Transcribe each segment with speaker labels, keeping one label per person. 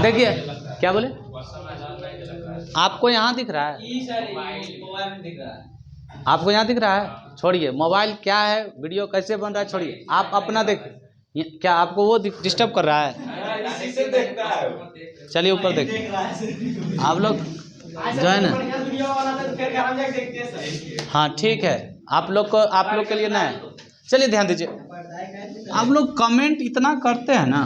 Speaker 1: देखिए क्या बोले, आपको यहाँ दिख रहा है, आपको यहाँ दिख रहा है, छोड़िए मोबाइल क्या है, वीडियो कैसे बन रहा है छोड़िए, आप अपना देखिए। क्या आपको वो डिस्टर्ब कर रहा है? चलिए ऊपर देखिए, आप लोग जो है ना, हाँ ठीक है, आप लोग के लिए ना है। चलिए ध्यान दीजिए, आप लोग कमेंट इतना करते हैं ना,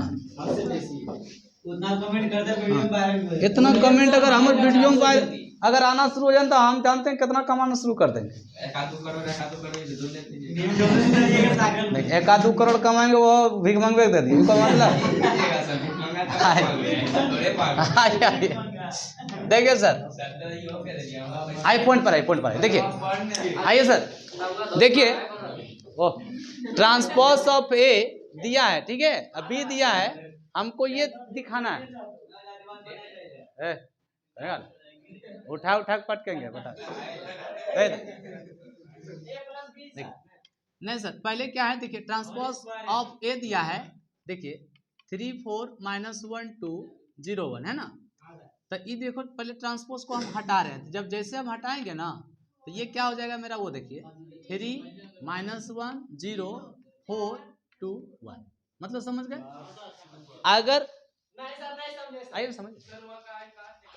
Speaker 1: उतना कमेंट करते हैं, इतना कमेंट अगर हमारे वीडियो में अगर आना शुरू हो जाए तो हम जानते हैं कितना कमाना शुरू कर देंगे। 1-2 करोड़ कमाएंगे, वो भीख मंगवे दे दिए मतलब। देखिए सर, आइए पॉइंट पर आइए, देखिए आइए सर, देखिए ओ ट्रांसपोज ऑफ ए दिया है, ठीक है, अभी दिया है, हमको ये दिखाना है। उठा उठा पटकेंगे बता। नहीं सर, पहले क्या है देखिए, ट्रांसपोज ऑफ ए दिया है, देखिए 3 4 -1 2 0 1 है ना। तो ये देखो पहले ट्रांसपोज को हम हटा रहे हैं, जब जैसे हम हटाएंगे ना तो ये क्या हो जाएगा मेरा, वो देखिए 3 -1 0 4 2 1, मतलब समझ गए? अगर आइए समझ,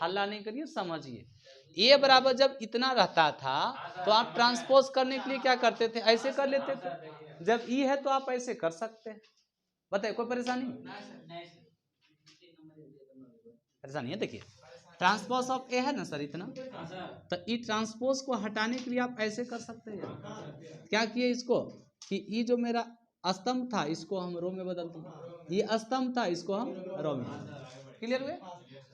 Speaker 1: हल्ला नहीं करिए, समझिए। ए बराबर जब इतना रहता था तो आप ट्रांसपोज करने के लिए क्या करते थे, ऐसे कर लेते थे। जब ई है तो आप ऐसे कर सकते हैं, बताइए कोई परेशानी? परेशानी है, देखिए ट्रांसपोज ऑफ ए है ना सर इतना, तो ई ट्रांसपोज को हटाने के लिए आप ऐसे कर सकते हैं। क्या किए इसको कि ई जो मेरा स्तंभ था इसको हम रो में बदल दें, ये स्तंभ था इसको हम रो में, क्लियर हुए?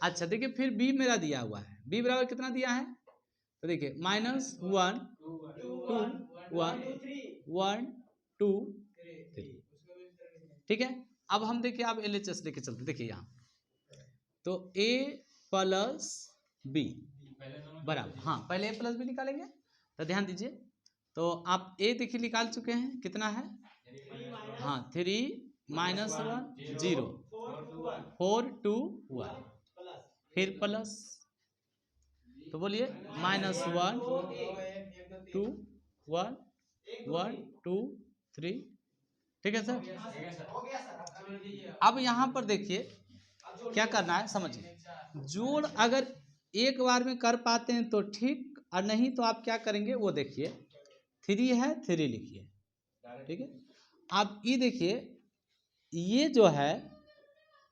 Speaker 1: अच्छा देखिए, फिर बी मेरा दिया हुआ है, बी बराबर कितना दिया है, तो देखिए -1 2 1 1 2 3, ठीक है। अब हम देखिए, आप LHS लेके चलते, देखिए यहाँ तो a प्लस बी बराबर, हाँ पहले a प्लस बी निकालेंगे, तो ध्यान दीजिए, तो आप a देखिए निकाल चुके हैं, कितना है, हाँ 3 -1 0 4 2 1, फिर प्लस, तो बोलिए -1 2 1 1 2 3, ठीक है सर। अब यहाँ पर देखिए क्या करना है, समझिए, जोड़ अगर एक बार में कर पाते हैं तो ठीक, और नहीं तो आप क्या करेंगे वो देखिए, 3 है 3 लिखिए, ठीक है। आप ये देखिए, ये जो है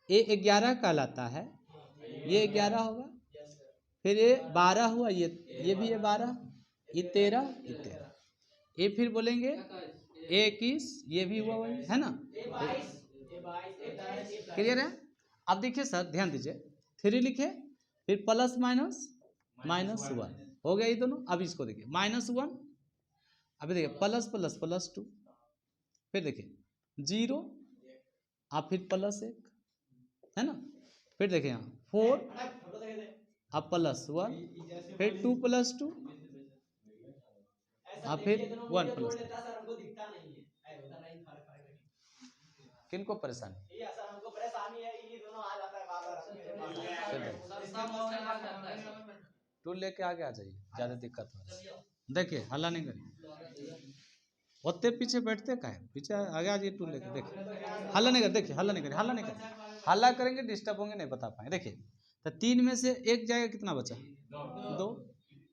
Speaker 1: ये 11 कहलाता है, ये 11 होगा, फिर ये 12 हुआ, ये भी ये 12, ये 13, ये 13, ये फिर बोलेंगे 21, ये भी हुआ वही है ना, क्लियर है? अब देखिए सर ध्यान दीजिए, 3 लिखे, फिर प्लस माइनस -1 हो गया ये दोनों। अब इसको देखिए -1, अभी देखिए प्लस प्लस प्लस 2, फिर देखिए 0, अब फिर +1 है ना, फिर देखिए यहाँ 4, अब +1, फिर 2 + 2, अब फिर 1 + 3। किनको परेशानी? टूल लेके आगे आ जाइए, ज्यादा दिक्कत हो। देखिए हल्ला नहीं करिए, ओते पीछे बैठते का है, पीछे आगे आ जाइए, टूल लेके देखिए, हल्ला नहीं कर, देखिए हल्ला नहीं करिए, हल्ला नहीं करिए, हल्ला करेंगे डिस्टर्ब होंगे, नहीं बता पाएंगे। देखिए तो 3 में से एक जाएगा, कितना बचा 2,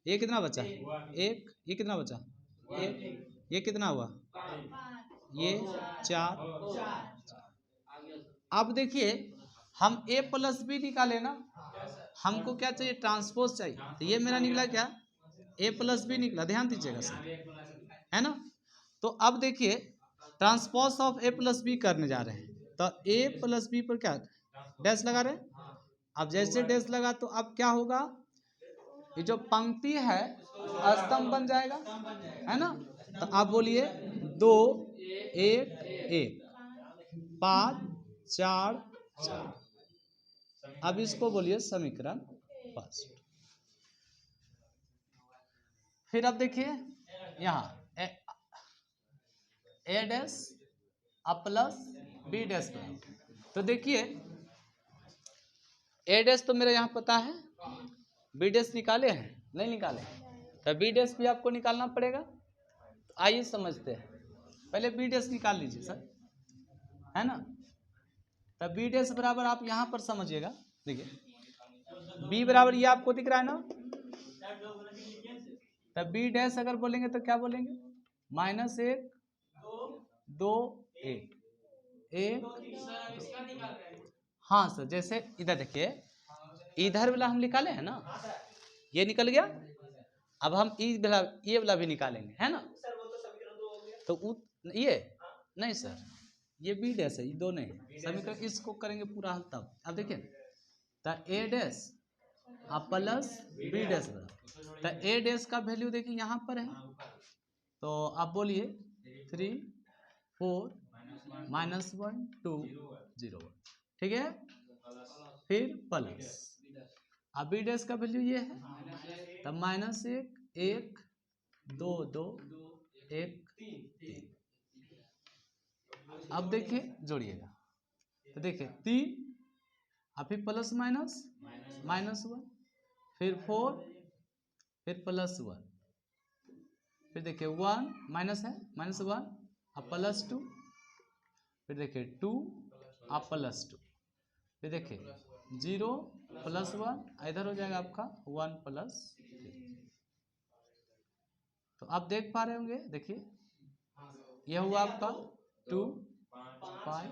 Speaker 1: ये कितना बचा 1, ये कितना बचा 1, ये कितना हुआ ये 4। अब देखिए हम a + b निकाले ना, हमको क्या चाहिए, ट्रांसपोज चाहिए, तो ये मेरा निकला क्या, a + b निकला, ध्यान दीजिएगा सर, है ना। तो अब देखिए ट्रांसपोज ऑफ a + b करने जा रहे हैं, तो a + b पर क्या डैश लगा रहे हैं। अब जैसे डैश लगा तो अब क्या होगा, ये जो पंक्ति है स्तंभ बन जाएगा, है ना। तो आप बोलिए 2 1 1 5 4 4, अब इसको बोलिए समीकरण 5। फिर अब देखिए यहाँ a dash plus b dash, तो देखिए ए डैश तो मेरा यहाँ पता है, बी डैश निकाले हैं, नहीं निकाले, तो बी डैश भी आपको निकालना पड़ेगा। तो आइए समझते हैं, पहले बी डैश निकाल लीजिए सर, है ना। तो बी डैश बराबर आप यहाँ पर समझिएगा, देखिए बी बराबर ये आपको दिख रहा है ना, तब बी डैश अगर बोलेंगे तो क्या बोलेंगे, -1 2 1 1। हाँ सर, जैसे इधर देखिए, इधर वाला हम निकाले हैं ना, ये निकल गया, अब हम ये वाला भी निकालेंगे, है ना। तो ये नहीं सर, ये बी डैश है, ये दो नहीं समीकरण, इसको करेंगे पूरा हल तब। अब देखिए तो ए डैश प्लस बी डैश, तो ए डैश का वैल्यू देखिए यहाँ पर है, तो आप बोलिए 3 4 -1 2 0, ठीक है। फिर प्लस, अब बी डैश का वैल्यू ये है, तब -1 1 2 2 1 3। अब देखिए जोड़िएगा, तो देखिए 3, अब फिर प्लस माइनस -1, फिर 4, फिर +1, फिर देखिए 1 माइनस है -1, अब +2, फिर देखिए 2 अब +2, फिर देखिए 0 +1, इधर हो जाएगा आपका 1 +3। तो आप देख पा रहे होंगे, देखिए यह हुआ आपका 2 5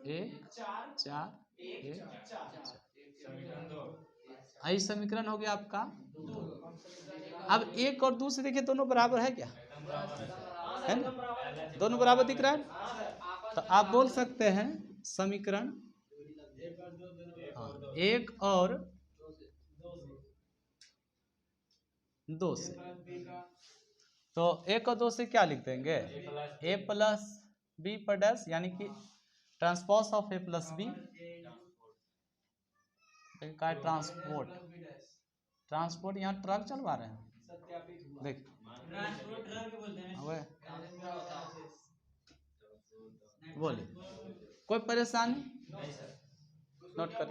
Speaker 1: 1 4 1 4, यही समीकरण हो गया आपका 2। अब 1 और 2 से देखिए दोनों बराबर है क्या, है ना, दोनों बराबर दिख रहा है। तो आप बोल सकते हैं समीकरण 1 और 2 से, तो 1 और 2 से क्या लिख देंगे, ए प्लस बी पर डैश, यानी कि transpose of A plus B का ट्रांसपोर्ट, ट्रांसपोर्ट यहाँ ट्रक चलवा रहे हैं, देख बोलिए कोई परेशानी, नोट कर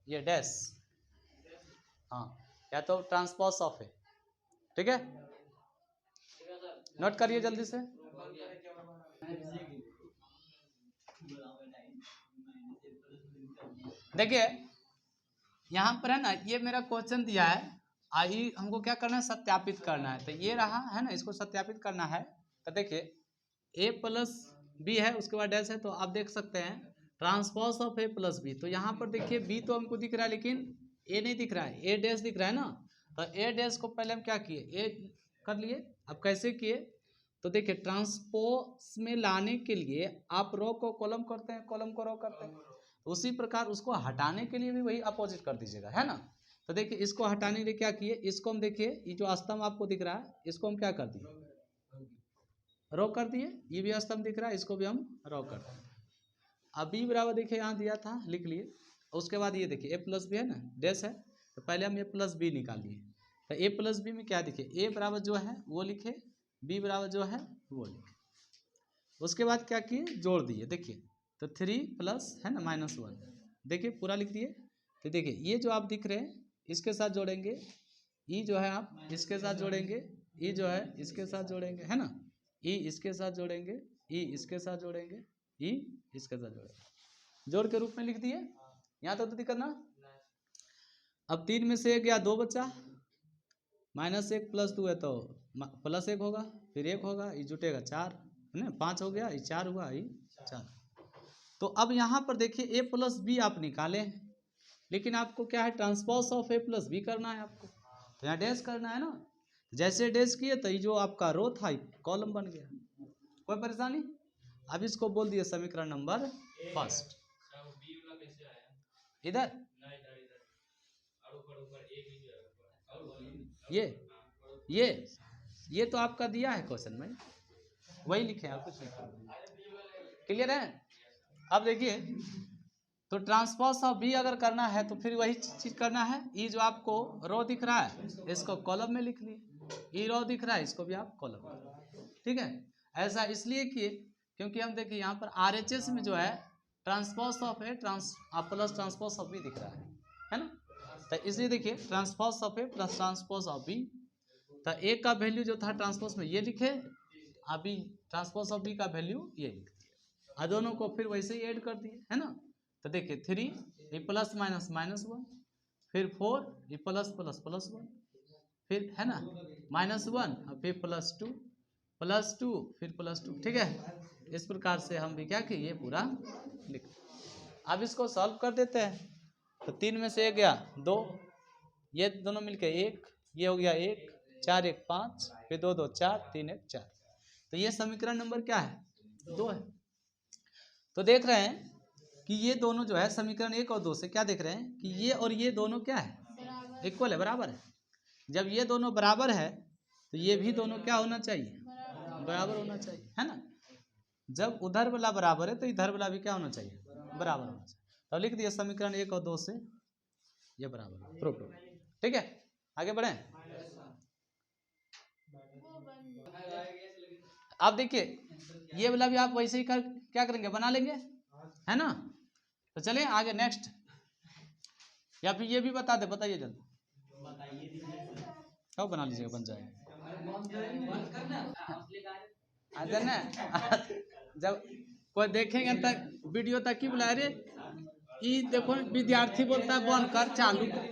Speaker 1: ये डैश, हाँ या तो ट्रांसपोज ऑफ है, ठीक है, नोट करिए जल्दी से। देखिए यहाँ पर है ना, ये मेरा क्वेश्चन दिया है, आई हमको क्या करना है, सत्यापित करना है, तो ये रहा है ना, इसको सत्यापित करना है। तो देखिए ए प्लस बी है, उसके बाद डैश है, तो आप देख सकते हैं transpose of A plus B, तो यहाँ पर देखिए बी तो हमको दिख रहा है लेकिन ए नहीं दिख रहा है, ए डैश दिख रहा है ना। तो ए डैश को पहले हम क्या किए, ए कर लिए। अब कैसे किए, तो देखिए ट्रांसपोज में लाने के लिए आप रो को कॉलम करते हैं, कॉलम को रो करते हैं, तो उसी प्रकार उसको हटाने के लिए भी वही अपोजिट कर दीजिएगा, है ना। तो देखिए इसको हटाने के लिए क्या किए, इसको हम देखिए ये जो स्तंभ आपको दिख रहा है, इसको हम क्या कर दिए, रो कर दिए, ये भी स्तंभ दिख रहा है, इसको भी हम रो कर दिए। अब बी बराबर देखिए यहाँ दिया था, लिख लिए। उसके बाद ये देखिए ए प्लस बी है ना, डैश है, तो पहले हम ए प्लस बी निकाल लिए। तो ए प्लस बी में क्या दिखे, ए बराबर जो है वो लिखे, बी बराबर जो है वो लिखे। उसके बाद क्या किए, जोड़ दिए, देखिए तो 3 प्लस है ना -1, देखिए पूरा लिख दिए। तो देखिए ये जो आप दिख रहे हैं इसके साथ जोड़ेंगे, ई जो है आप इसके साथ जोड़ेंगे, ई जो है इसके साथ जोड़ेंगे, है ना, ई इसके साथ जोड़ेंगे, ई इसके साथ जोड़ेंगे, ई इसके साथ जोड़ेंगे, जोड़ के रूप में लिख दिए। यहाँ तक तो दिक्कत ना। अब 3 में से 1 या 2 बचा, -1 + 2 है तो +1 होगा, फिर 1 होगा, ये जुटेगा 4 है ना, 5 हो गया, ये 4 हुआ, ये 4। तो अब यहाँ पर देखिए ए प्लस बी आप निकाले, लेकिन आपको क्या है, transpose of A plus B करना है आपको, तो यहाँ डैश करना है ना। जैसे डैश किए तो ये जो आपका रो था कॉलम बन गया, कोई परेशानी। अब इसको बोल दिए समीकरण नंबर फर्स्ट, इधर ये तो आपका दिया है क्वेश्चन में, वही लिखे हैं, कुछ नहीं, क्लियर है। अब देखिए तो ट्रांसपोज ऑफ बी अगर करना है तो फिर वही चीज करना है, ये जो आपको रो दिख रहा है इसको कॉलम में लिख लिए, ये रो दिख रहा है इसको भी आप कॉलम में, ठीक है। ऐसा इसलिए किए क्योंकि हम देखिए यहाँ पर RHS में जो है transpose of A plus transpose of B दिख रहा है ना। तो इसलिए देखिए transpose of A plus transpose of B, तो ए का वैल्यू जो था ट्रांसपोज में ये लिखे, अभी ट्रांसपोज ऑफ बी का वैल्यू ये लिख दिया, और दोनों को फिर वैसे ही ऐड कर दिए है ना। तो देखिए 3 ये प्लस माइनस माइनस 1, फिर 4 ये प्लस प्लस प्लस 1, फिर है ना -1 और फिर +2 फिर +2, ठीक है। इस प्रकार से हम भी क्या किए ये पूरा लिख। अब इसको सॉल्व कर देते हैं। तो 3 में से 1 गया 2, ये दोनों मिलके 1, ये हो गया 1, 4 1 5, फिर 2 2 4, 3 1 4। तो ये समीकरण नंबर क्या है 2 है। तो देख रहे हैं कि ये दोनों जो है समीकरण 1 और 2 से क्या देख रहे हैं कि ये और ये दोनों क्या है इक्वल है, बराबर है। जब ये दोनों बराबर है तो ये भी दोनों क्या होना चाहिए बराबर होना चाहिए, है ना। जब उधर वाला बराबर है तो इधर वाला भी क्या होना चाहिए बराबर होना चाहिए। तो लिख दिया समीकरण 1 और 2 से ये बराबर प्रूफ, ठीक है। आगे बढ़े। अब देखिए ये वाला भी आप वैसे ही कर क्या करेंगे बना लेंगे, है ना। तो चलिए आगे नेक्स्ट, या फिर ये भी बता दे, बताइए जल्दी, कब बना लीजिएगा बन जाएगा ना। जब कोई देखेंगे तक वीडियो तक की बुला रहे ये देखो विद्यार्थी बोलता है बंद कर चालू कर।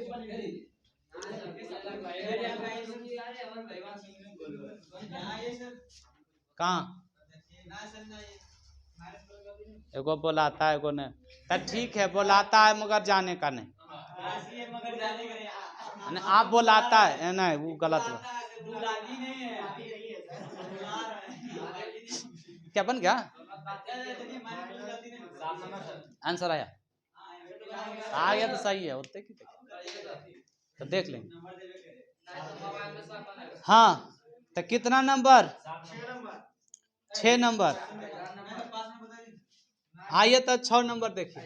Speaker 1: कहाँ एगो बोलाता है एगो ने, तो ठीक है बोलाता है मगर जाने का नहीं, आप बोलाता है नहीं वो गलत बात। क्या बन गया आंसर आया आ गया तो सही है उतने की तो देख लेंगे। हाँ तो कितना नंबर 6 नंबर। आइए तो 6 नंबर देखिए।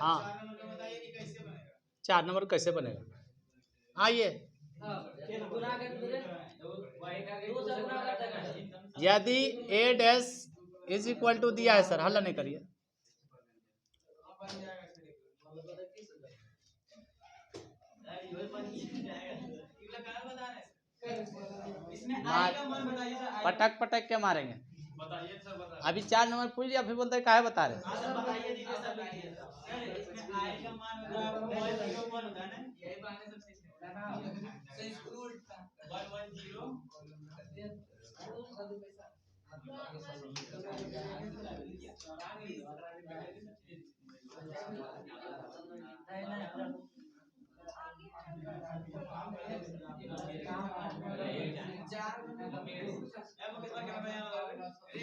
Speaker 1: हाँ 4 नंबर कैसे बनेगा, आइए यदि a dash is equal to दिया है सर, हल्ला नहीं करिए। पटक पटक के मारेंगे। अभी 4 नंबर पूछ लिया फिर बोलते काहे बता रहे।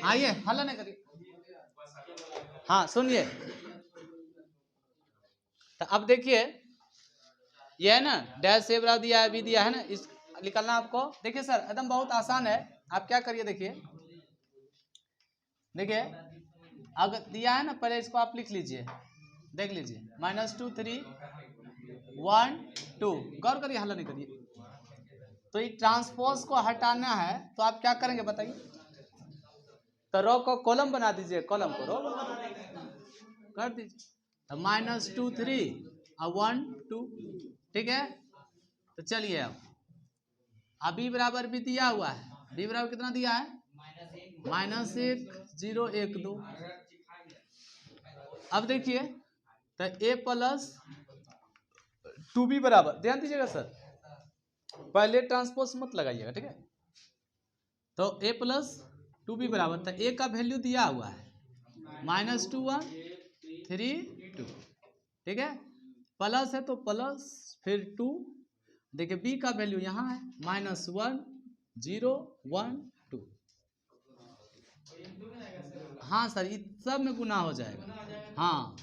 Speaker 1: आइए हल्ला नहीं करिए। हाँ सुनिए, तो अब देखिए ये है ना डैश से बराबर दिया है भी दिया है ना, इस निकलना आपको। देखिए सर एकदम बहुत आसान है, आप क्या करिए देखिए देखिए अगर दिया है ना पहले इसको आप लिख लीजिए, देख लीजिए -2 3 1 2, गौर करिए हल्ला नहीं करिए। तो ये ट्रांसपोज को हटाना है तो आप क्या करेंगे बताइए, तो रो को कॉलम बना दीजिए, कॉलम को रो कर दीजिए, तो -2 3 और 1 2, ठीक है। तो चलिए अब अभी बराबर भी दिया हुआ है, बी बराबर कितना दिया है -1 0 1 2। अब देखिए तो a प्लस 2b बराबर, ध्यान दीजिएगा सर पहले ट्रांसपोज मत लगाइएगा, ठीक है। तो a प्लस 2b बराबर, तो a का वैल्यू दिया हुआ है -2 1 3 2, ठीक है। प्लस है तो प्लस फिर 2, देखिए b का वैल्यू यहाँ है -1 0 1 2। हाँ सर ये सब में गुना हो जाएगा। हाँ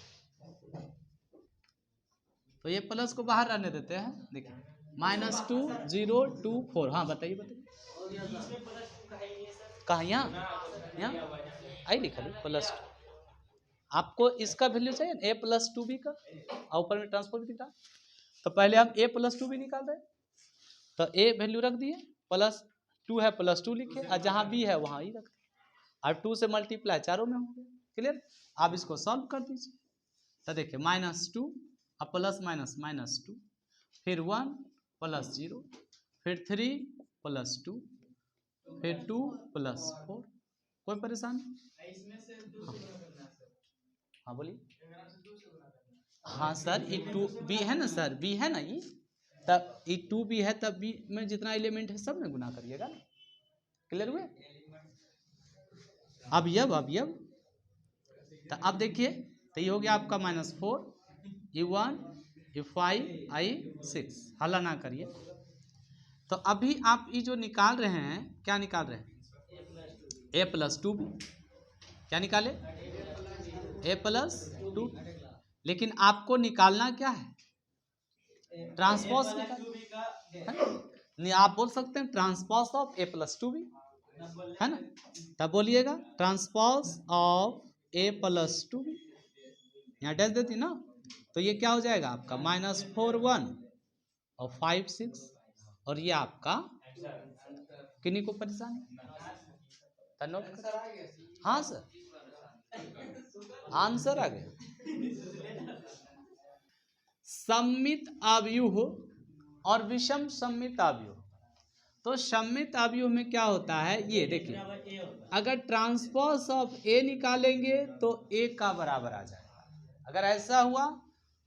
Speaker 1: तो ये प्लस को बाहर रहने देते हैं, देखिए -2 0 2 4। हाँ बताइए बताइए कहाँ, यहाँ आई लिखा +2। आपको इसका वैल्यू चाहिए a प्लस 2b का, और ऊपर में ट्रांसपोज दिखा, तो पहले हम a प्लस 2b निकाल रहे, तो a वैल्यू रख दिए, +2 है +2 लिखे, और जहाँ b है वहाँ ही रख दिए, और 2 से मल्टीप्लाई चारों में हो गया। क्लियर? आप इसको सॉल्व कर दीजिए। तो देखिए -2 अब प्लस माइनस -2, फिर 1 प्लस 0, फिर 3 प्लस 2, फिर 2 प्लस 4। कोई परेशानी? हाँ बोलिए। हाँ सर, ये 2b है ना सर, b है ना ये, तब ये 2b है तब b में जितना एलिमेंट है सब में गुना करिएगा ना। क्लियर हुए? अब तो अब देखिए, तो ये हो गया आपका -4, ये 1, ये 5, आई 6। हल्ला ना करिए। तो अभी आप ये जो निकाल रहे हैं, क्या निकाल रहे हैं? a plus 2b। क्या निकाले? a plus 2। लेकिन आपको निकालना क्या है? ट्रांसपोज नहीं, आप बोल सकते हैं transpose of a plus 2b, है ना? तब बोलिएगा transpose of a plus 2b। यहाँ डैश देती ना, तो ये क्या हो जाएगा आपका -4 1 और 5 6, और ये आपका किन्हीं को परेशानी? नोट कर। हाँ सर, आंसर आ गया। सममित अवयव और विषम सममित अवयव। तो सममित अवयव में क्या होता है, ये देखिए, अगर ट्रांसपोज ऑफ ए निकालेंगे तो ए का बराबर आ जाएगा। अगर ऐसा हुआ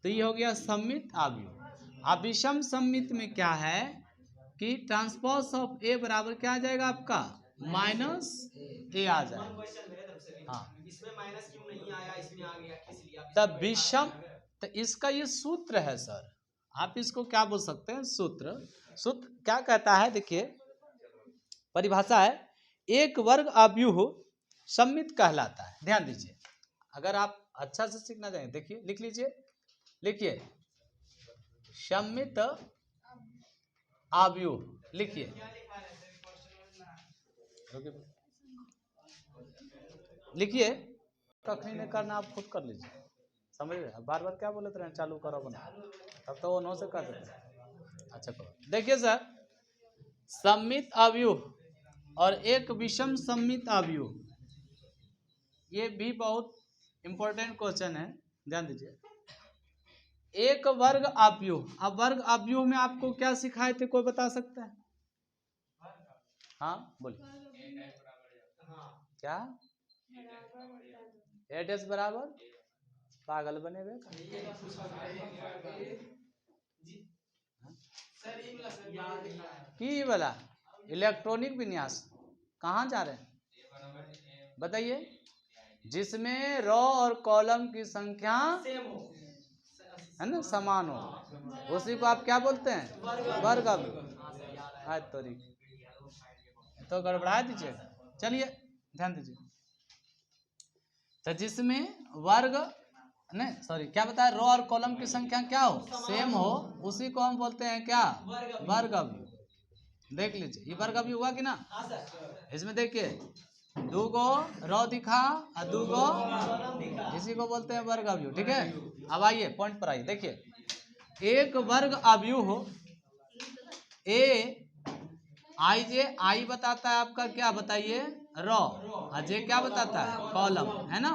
Speaker 1: तो ये हो गया सममित अवयव। अब विषम सममित में क्या है कि ट्रांसपोज ऑफ ए बराबर क्या आ जाएगा आपका? -a आ जाएगा। हाँ, इसमें माइनस क्यों नहीं आया, इसमें आ गया, किस लिए? तब विषम, तो इसका ये सूत्र है सर, आप इसको क्या बोल सकते हैं? सूत्र क्या कहता है? देखिए परिभाषा है, एक वर्ग अवयव सममित कहलाता है। ध्यान दीजिए, अगर आप अच्छा से सीखना चाहें, देखिए लिख लीजिए, लिखिए सममित अवयव, लिखिए लिखिए, कखनी नहीं करना, आप खुद कर लीजिए, समझ रहे? बार बार क्या बोलते रहे, चालू करो बना, तब तो वो नो से कर देते हैं। अच्छा करो। देखिए सर, सममित अवयव और एक विषम सममित अवयव, ये भी बहुत इंपॉर्टेंट क्वेश्चन है, ध्यान दीजिए। एक वर्ग अवयव, अब वर्ग अवयव में आपको क्या सिखाए थे, कोई बता सकता है? हाँ बोलिए। क्या? एडेस बराबर, पागल बने हुए की वाला इलेक्ट्रॉनिक विन्यास। कहाँ जा रहे हैं बताइए? जिसमें रो और कॉलम की संख्या है ना समान हो, उसी को आप क्या बोलते हैं? वर्ग अवयव। आज तो गड़बड़ा दीजिएगा। चलिए ध्यान दीजिए, तो जिसमें वर्ग नहीं, सॉरी, क्या बताया? रो और कॉलम की संख्या क्या हो? सेम हो, उसी को हम बोलते हैं क्या? वर्ग अवयव। देख लीजिए, ये वर्ग अवयव हुआ कि ना? इसमें देखिए, 2 गो रो दिखा और 2 गो, इसी को बोलते हैं वर्ग अवयव। ठीक है, अब आइए पॉइंट पर आइए। देखिए, एक वर्ग अवयव हो, ए आई जे, आई बताता है आपका क्या? बताइए, रो, और जे क्या बताता है? कॉलम, है ना?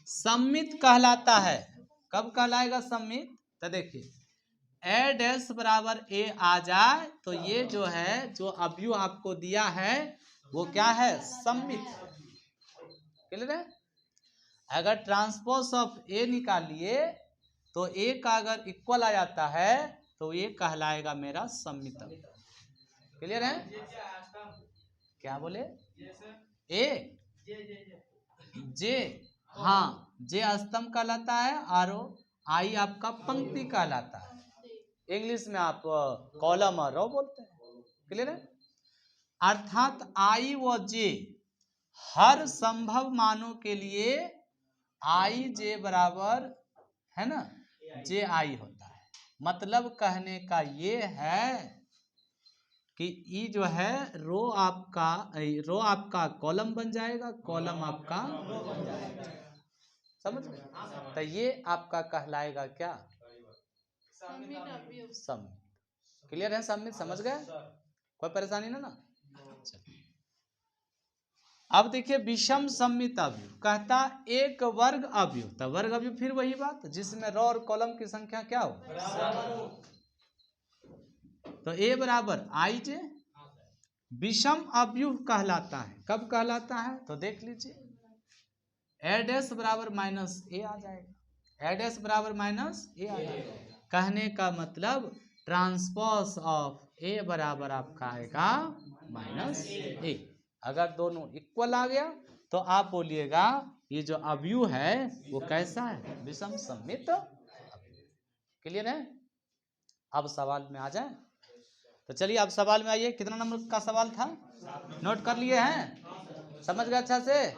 Speaker 1: सममित कहलाता है। कब कहलाएगा सममित? तो देखिए, ए डैश बराबर ए आ जाए तो ये जो है, जो अवयव आपको दिया है वो क्या है? सममित। क्लियर है? अगर ट्रांसपोज ऑफ ए निकालिए तो ए का अगर इक्वल आ जाता है तो ये कहलाएगा मेरा सममित। क्लियर है? क्या बोले? ए जे, हाँ, जे स्तंभ कहलाता है, और आई आपका पंक्ति कहलाता है। इंग्लिश में आप कॉलम और रो बोलते हैं। क्लियर है? अर्थात आई व जे हर संभव मानों के लिए आई जे बराबर, है ना, जे आई होता है। मतलब कहने का ये है कि ई जो है रो आपका कॉलम बन जाएगा, कॉलम आपका रो बन जाएगा। समझ गए? तो ये आपका कहलाएगा क्या? सममित। क्लियर है? सममित समझ गए? कोई परेशानी ना? चलिए अब देखिए विषम सममित अवयव कहता एक वर्ग अवयव, तो वर्ग अवयव फिर वही बात जिसमें रो और कॉलम की संख्या क्या हो तो ए बराबर आई जे विषम अवयव कहलाता है। कब कहलाता है तो देख लीजिए ए डैश बराबर माइनस ए आ जाएगा, ए डैश बराबर माइनस ए आ जाएगा। कहने का मतलब ट्रांसपोज ऑफ ए बराबर आपका आएगा माइनस ए। अगर दोनों इक्वल आ गया तो आप बोलिएगा ये जो अवयव है वो कैसा है, विषम सममित। क्लियर है? अब सवाल में आ जाए तो चलिए अब सवाल में आइए। कितना नंबर का सवाल था, नोट कर लिए हैं, समझ गए अच्छा से?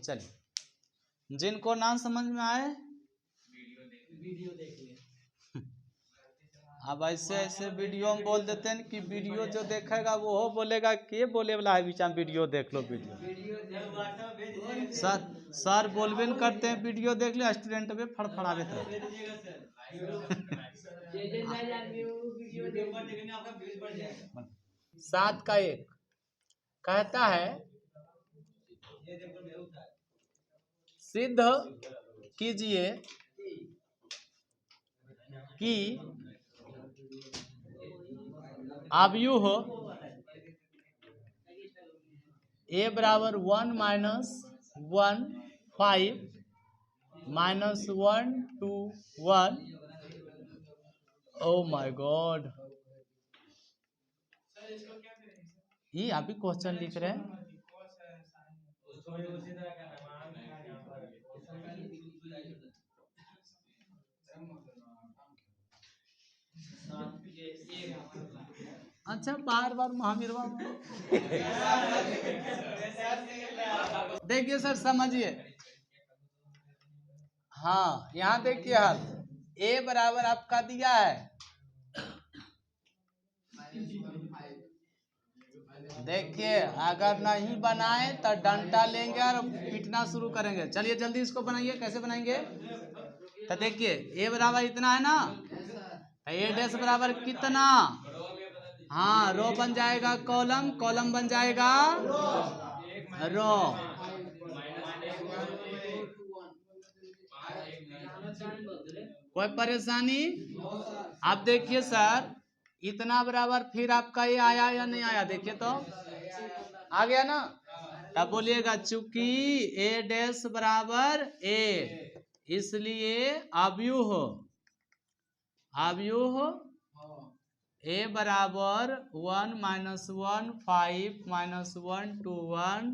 Speaker 1: चलिए जिनको ना समझ में आए वीडियो देख ले। अब ऐसे ऐसे वीडियो में बोल देते हैं कि वीडियो जो देखेगा वो बोलेगा कि बोले वाला है बीच में वीडियो देख लो। वीडियो सर बोलबे न करते हैं वीडियो देख लो, स्टूडेंट पे फड़फड़ावे थे। 7 का 1 कहता है सिद्ध कीजिए कि अवयव ए बराबर 1 minus 1 5 minus 1 2 1। Oh my God, ये आप ही क्वेश्चन लिख रहे हैं। अच्छा बार बार महावीरवा देखिए सर समझिए, हाँ यहाँ देखिए हाल ए बराबर आपका दिया है, देखिए अगर नहीं बनाए तो डंडा लेंगे और पीटना शुरू करेंगे। चलिए जल्दी इसको बनाइए, कैसे बनाएंगे तो देखिए ए बराबर इतना है ना, ए डैश बराबर कितना, हाँ रो बन जाएगा कॉलम, कॉलम बन जाएगा रो। कोई परेशानी? आप देखिए सर इतना बराबर फिर आपका ये आया या नहीं आया, देखिए तो आ गया ना। तब बोलिएगा चूंकि ए डैश बराबर ए इसलिए अवयव ए बराबर 1 माइनस 1 5 माइनस 1 2 1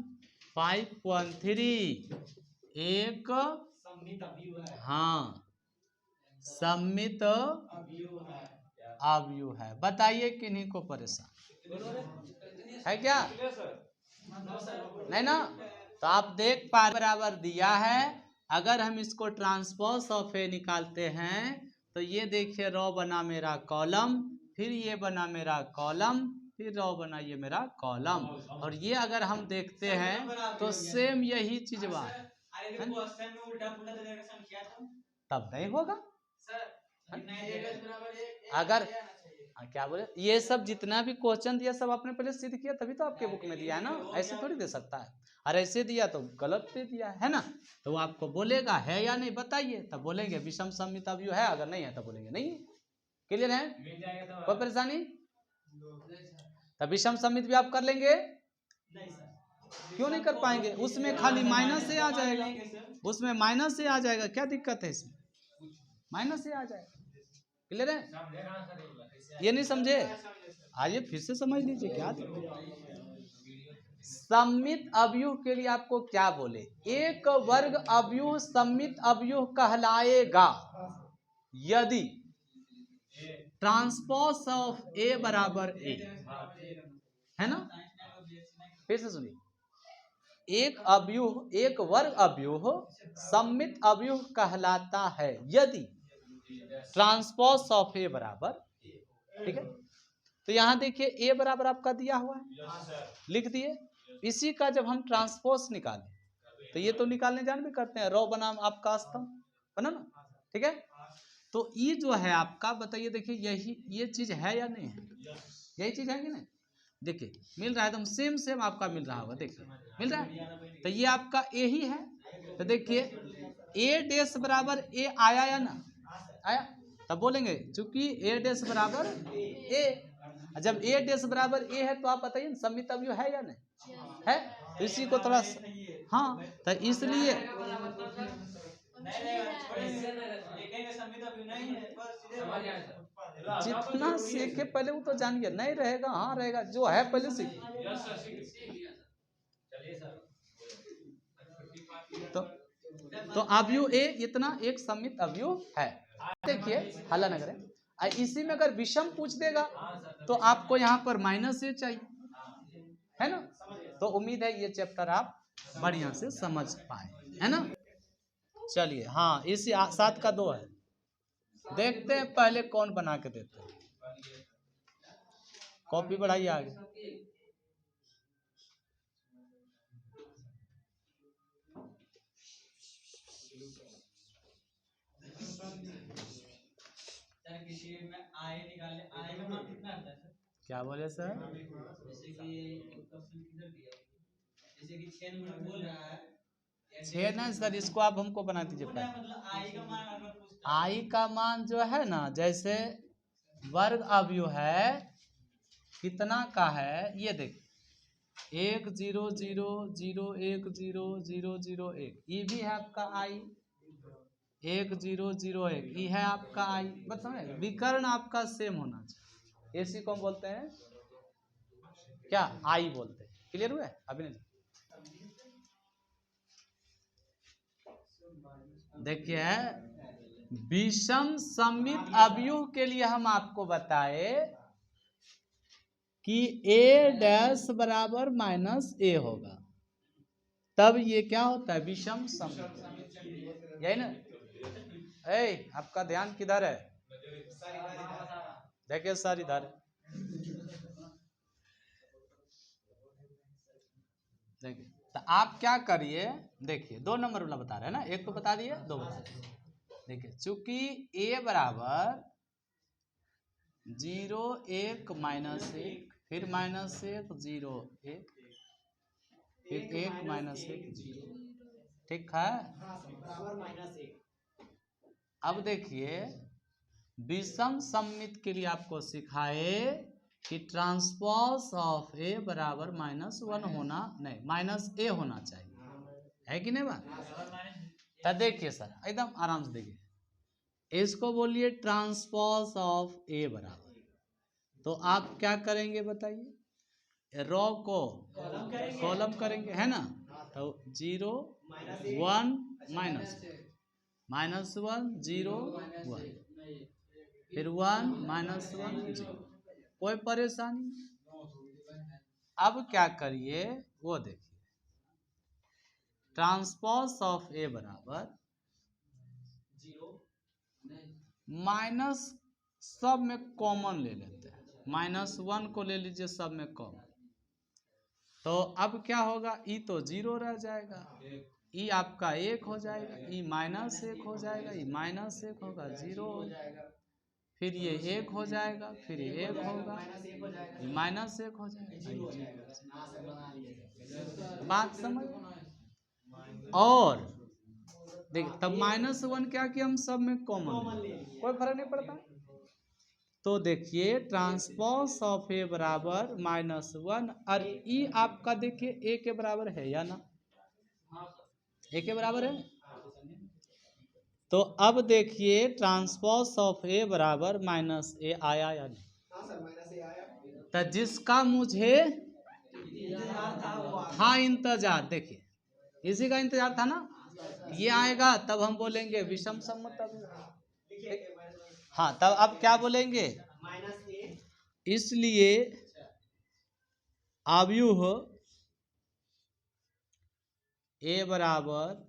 Speaker 1: 5.3 एक हाँ सममित अवयव है। बताइए किन्हीं को परेशान है क्या? नहीं ना? तो आप देख पा बराबर दिया है, अगर हम इसको ट्रांसपोज ऑफ ए निकालते हैं तो ये देखिए रो बना मेरा कॉलम, फिर ये बना मेरा कॉलम, फिर रो बना ये मेरा कॉलम, और ये अगर हम देखते हैं तो सेम यही चीज बात तब नहीं होगा। अगर क्या बोले ये सब जितना भी क्वेश्चन दिया सब आपने पहले सिद्ध किया तभी तो आपके बुक में दिया है ना, ऐसे थोड़ी दे सकता है। और ऐसे दिया तो गलत दे दिया है ना, तो वो आपको बोलेगा है या नहीं बताइए, तब बोलेंगे विषम सममित अवयव है, अगर नहीं है तब बोलेंगे नहीं है। क्लियर है? कोई परेशानी? तब विषम सममित भी आप कर लेंगे? क्यों नहीं कर पाएंगे? उसमें खाली माइनस से आ जाएगा, उसमें माइनस से आ जाएगा, क्या दिक्कत है इसमें, माइनस से आ जाएगा। क्लियर है? ये नहीं समझे? आइए फिर से समझ लीजिए क्या सममित अवयव के लिए आपको क्या बोले, एक वर्ग अवयव सममित अवयव कहलाएगा यदि ट्रांसपोज ऑफ ए बराबर ए, है ना? फिर से सुनिए, एक अवयव एक वर्ग अवयव सममित अवयव कहलाता है यदि ट्रांसपोज ऑफ ए बराबर, ठीक है? तो यहां देखिए ए बराबर आपका दिया हुआ है, लिख दिए, इसी का जब हम ट्रांसपोज निकालें तो ये तो निकालने जान भी करते हैं, रो बनाम आपका स्तंभ बना ना, ठीक है? तो ये जो है आपका बताइए, देखिए यही ये चीज है या नहीं है, यही चीज है कि नहीं? देखिए मिल रहा है, एकदम सेम सेम आपका मिल रहा होगा, देखिए मिल रहा है। तो ये आपका ए ही है। तो देखिए ए डैश बराबर ए आया या ना आया, तब बोलेंगे चूंकि ए डैश बराबर ए, जब ए डैश बराबर ए है तो आप बताइए सममित अवयव है या नहीं है, तो इसी को थोड़ा हाँ, तो इसलिए जितना सीखे पहले वो तो जानिए, नहीं रहेगा हाँ रहेगा, जो है पहले सीखिए। तो अवयव ए इतना एक सममित अवयव है। देखिए हल्ला न करें, इसी में अगर विषम पूछ देगा तो आपको यहाँ पर -a चाहिए, है ना। तो उम्मीद है ये चैप्टर आप बढ़िया से समझ पाए, है ना। चलिए हाँ, इसी 7 का 2 है, देखते हैं पहले कौन बना के देते हैं। कॉपी बढ़ाइए आगे। क्या बोले सर? जैसे कि क्वेश्चन किधर दिया, जैसे कि 6 नंबर बोल रहा है 6 ना सर, इसको आप हमको बना दीजिए पहले। मतलब आई का मान जो है ना, जैसे वर्ग अवयव है कितना का है, ये देख 1 0 0 0 1 0 0 0 1, ये भी है आपका आई। 1 0 0 1 ये है आपका आई, बस समझे, विकर्ण आपका सेम होना चाहिए, इसी को हम बोलते हैं क्या, आई बोलते हैं। क्लियर हुआ अभी नहीं? देखिए विषम सममित अवयव के लिए हम आपको बताए कि a डैश बराबर -a होगा, तब ये क्या होता है विषम सममित, यही ना। आपका ध्यान किधर है, देखिए सर इधर देखिए। तो आप क्या करिए, देखिए 2 नंबर वाला बता रहे हैं ना, एक तो बता दिए 2 बता दिए। देखिए चूंकि a बराबर 0 1 -1 फिर -1 0 1 फिर 1 -1 0, ठीक है। अब देखिए विषम सममित के लिए आपको सिखाए कि ट्रांसपोज ऑफ a बराबर -1 होना नहीं -a होना चाहिए, है कि नहीं बात। तो देखिए सर एकदम आराम से देखिए, इसको बोलिए ट्रांसपोज ऑफ a बराबर, तो आप क्या करेंगे बताइए, रो को कॉलम करेंगे, है ना। तो 0 1 -1 0 1 फिर 1 -1 0, कोई परेशानी। अब क्या करिए वो देखिए, ट्रांसपोज ऑफ a बराबर माइनस सब में कॉमन ले लेते हैं, -1 को ले लीजिए सब में कॉमन, तो अब क्या होगा, ई तो 0 रह जाएगा, ई आपका 1 हो जाएगा, ई -1 हो जाएगा, ई -1 होगा 0 हो जाएगा, फिर ये 1 हो जाएगा, फिर ये 1 होगा, ये -1 हो जाएगा, बात समझ। और देखिए तब -1 क्या किया हम सब में कॉमन, कोई फर्क नहीं पड़ता। तो देखिए ट्रांसपोज ऑफ a बराबर -1, और ई आपका देखिए a के बराबर है या ना, a के बराबर है। तो अब देखिए ट्रांसपोज ऑफ a बराबर -a आया या नहीं, तो जिसका मुझे था इंतजार, देखिए इसी का इंतजार था ना, ये आएगा तब हम बोलेंगे विषम सम्मत अवयव। हाँ तब अब क्या बोलेंगे, इसलिए अवयव a बराबर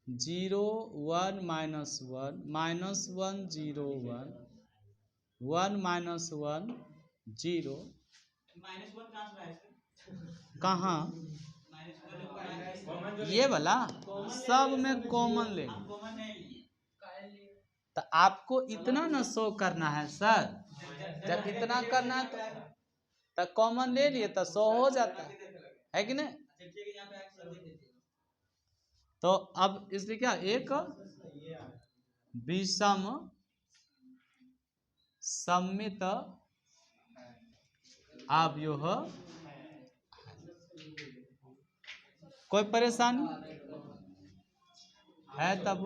Speaker 1: 0 1 -1 -1 0 1 1 -1 0, कहाँ ये वाला सब में कॉमन लेंगे, तो आपको इतना ना शो करना है सर, जब इतना करना है तो तो कॉमन ले लिए तो 100 हो जाता है कि नहीं। तो अब इसलिए क्या, एक विषम सममित अवयव। कोई परेशानी है तब